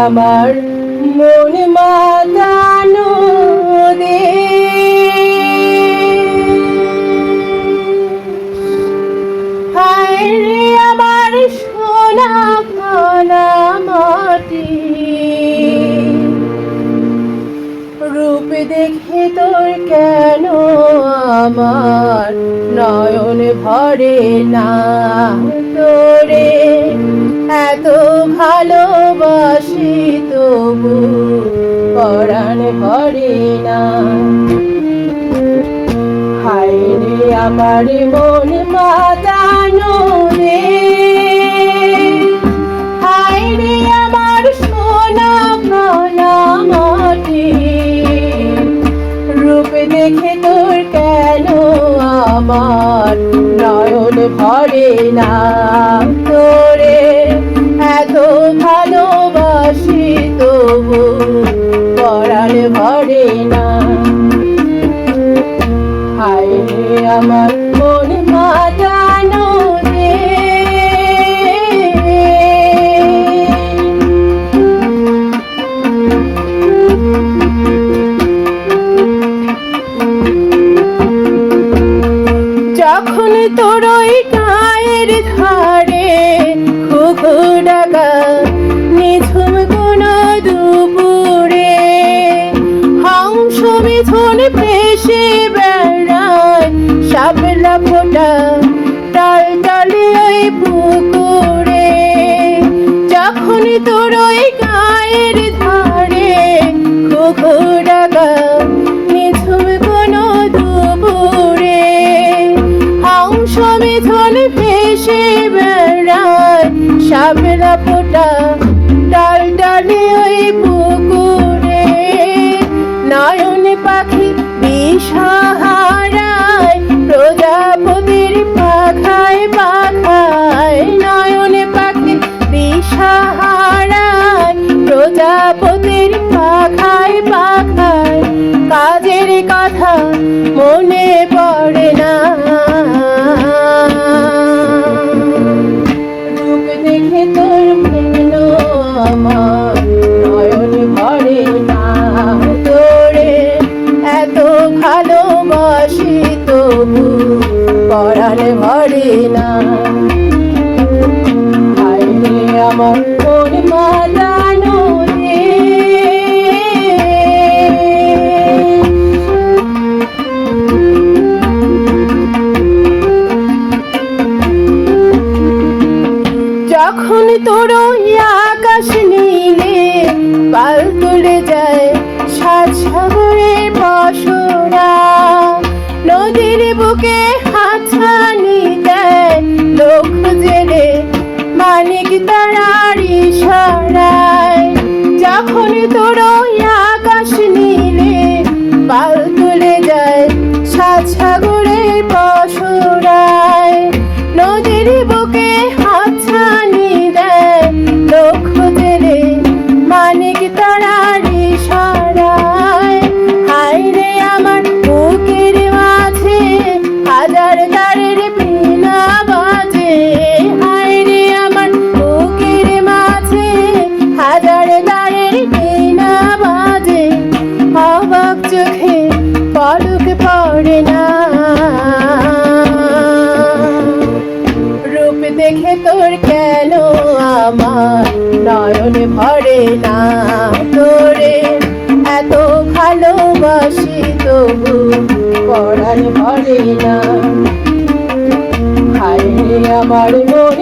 আমার মন মাতানো দে, হায় রে আমার সোনা কানা মাটি, রূপ দেখে তোর কেন আমার নয়ন ভরে না, তোরে এত ভালোবাসি তবু পরাণ ভরে না। হায় রে আমার মন মাতানো রে, হায় রে আমার সোনা কানা মাটি, রূপ দেখে তোর কেন আমার নয়ন ভরে না, তোরে এত ভালোবাসি তবু পরাণ ভরে না। হায় রে আমার মন মাতানো রে, যখন তোর ওই গায়ের ধারে ঘুঘু ডাকা নিঝুম কোন দুপুরে, হংস মিথুন ভেসে বেড়ায় শাপলা ফোটা ডাল ডালে ওই পুকুরে, যখন তোর ওই গায়ের ধারে ঘুঘু ডাকা নিঝুম কোন দুপুরে, হংস মিথুন ভেসে বেড়ায় শাপলা ফোটা ডাল ডালে ওই পুকুরে, নয়ন পাখি দিশাহারায় প্রজাপতির পাখায় পাখায়, নয়ন পাখি দিশাহারায় প্রজাপতির পাখায় পাখায়, কাজের কথা মনে পড়ে না, রূপ দেখে তোর কেন আমার নয়ন ভরে না, তোরে এত ভালোবাসি তবু পরাণ ভরে না। হায় রে আমার মন মাতানো রে, যখন তোর আকাশ নীলে পাল তুলে যায় সাত সাগরের পশরা, নদীর বুকে হাতছানি দেয় লক্ষ জেলে মানিক তারার ইশারায়, যখন তোর আকাশ নীলে পাল তুলে যায় সাত সাগরের পশরায়, নদীর বুকে হাতছানি দেয় লক্ষ জেলে মানিক তারার ইশারায়, হায় রে আমার বুকের মাঝে হাজার তারের বীণা বাজে, হায় রে আমার বুকের মাঝে হাজার তারের বীণা বাজে, অবাক চোখে পলক পড়ে না, রূপ দেখে তোর কেন আমার নয়ন ভরে না, তোরে এত ভালোবাসি তবু পরাণ ভরে না। হায় রে আমার মন